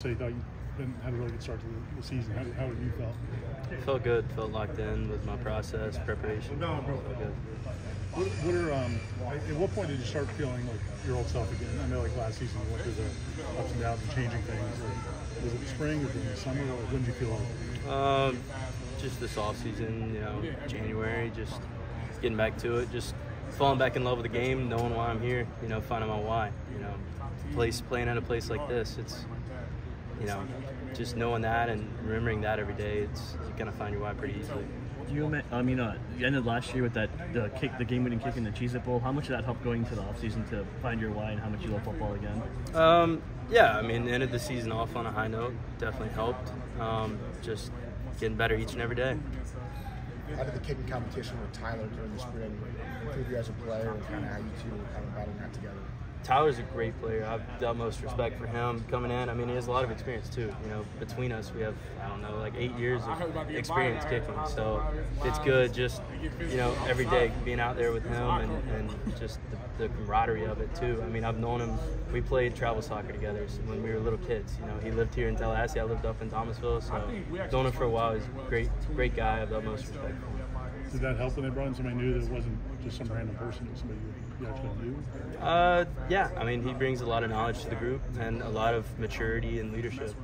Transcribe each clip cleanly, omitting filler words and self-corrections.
So you thought you had a really good start to the season. How did you felt? Felt good. Felt locked in with my process, preparation. Felt good. At what point did you start feeling like your old self again? I know like last season you went through the ups and downs and changing things. Was it the spring or the summer? Or when did you feel like it? Just this off season, January, just getting back to it, just falling back in love with the game, knowing why I'm here, finding my why. Playing at a place like this, it's just knowing that and remembering that every day, you're gonna find your why pretty easily. You ended last year with the game-winning kick in the Cheez-It Bowl. How much did that help going into the offseason to find your why and how much you love football again? Ended the season off on a high note. Definitely helped. Just getting better each and every day. How did the kicking competition with Tyler during the spring improve you as a player, and kind of how you two were kind of battling that together? Tyler's a great player. I have the utmost respect for him coming in. He has a lot of experience too. Between us, we have, 8 years of experience kicking. So it's good just, every day being out there with him and just the camaraderie of it too. I've known him. We played travel soccer together when we were little kids. He lived here in Tallahassee. I lived up in Thomasville. So known him for a while. He's a great guy. I have the utmost respect for him. Did that help when they brought in somebody new that it wasn't just some random person, it was somebody you actually knew? He brings a lot of knowledge to the group and a lot of maturity and leadership.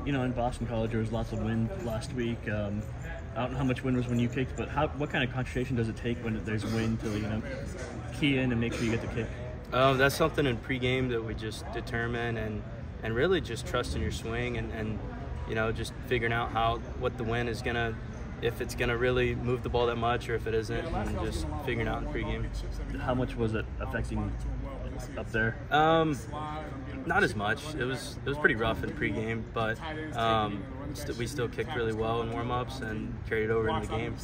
In Boston College, there was lots of wind last week. I don't know how much wind was when you kicked, but what kind of concentration does it take when there's wind to key in and make sure you get the kick? That's something in pregame that we just determine and really just trusting your swing and just figuring out what the wind is gonna. If it's going to really move the ball that much or if it isn't, and just figuring out in pregame. How much was it affecting up there? Not as much. It was pretty rough in pregame, but we still kicked really well in warm-ups and carried it over into the game.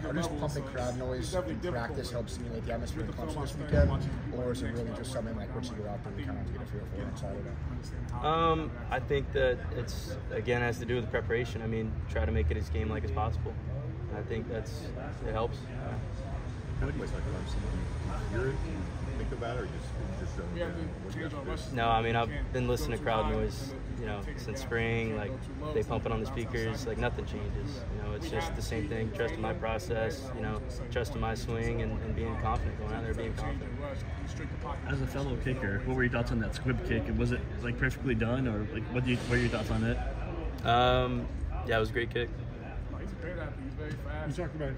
Are just pumping crowd noise in practice help simulate the atmosphere in Clemson this weekend, or is it really just something like what you go out there and kind of get a feel for on Saturday? I think that it's, again, has to do with the preparation. Try to make it as game-like as possible. I think it helps. Kind of place like Clemson, do you hear it? Do you think about it, or you just don't know what you have to do? No, I've been listening to crowd noise, since spring. They pump it on the speakers. Nothing changes. It's just the same thing. Trusting my process. Trusting my swing and being confident, going out there being confident. As a fellow kicker, what were your thoughts on that squib kick? Was it perfectly done, or what were your thoughts on it? It was a great kick. You talked about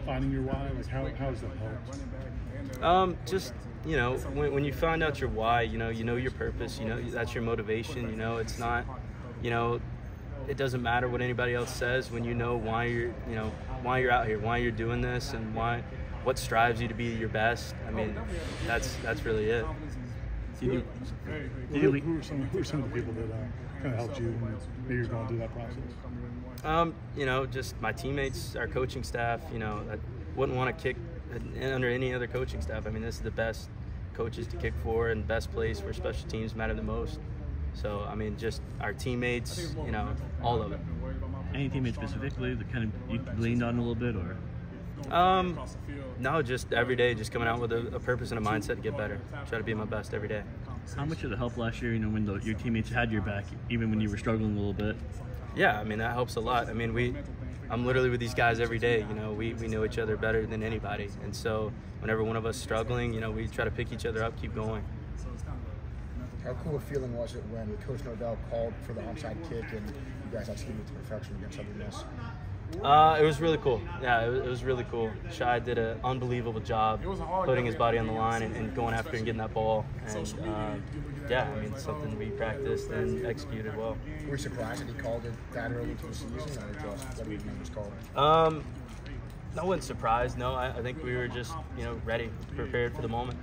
finding your why. How has that helped? Just when you find out your why, you know your purpose. That's your motivation. It's not, it doesn't matter what anybody else says when you know why you're out here, why you're doing this, and what strives you to be your best. That's really it. Who are some of the people that kind of helped you when you're going through that process? Just my teammates, our coaching staff. I wouldn't want to kick under any other coaching staff. This is the best coaches to kick for and best place where special teams matter the most. So, just our teammates, all of it. Any teammates specifically that kind of you leaned on a little bit, or? No, just every day, just coming out with a purpose and a mindset to get better. Try to be my best every day. How much did it help last year, when your teammates had your back, even when you were struggling a little bit? Yeah, that helps a lot. I'm literally with these guys every day. We know each other better than anybody. And so whenever one of us is struggling, we try to pick each other up, keep going. How cool a feeling was it when Coach Norvell called for the onside kick and you guys executed it to perfection against Southern Miss? It was really cool. Yeah, it was really cool. Shai did an unbelievable job putting his body on the line and going after and getting that ball. And something we practiced and executed well. Were you surprised that he called it that early into the season, or just what did he just call it? I wasn't surprised. No, I think we were just ready, prepared for the moment.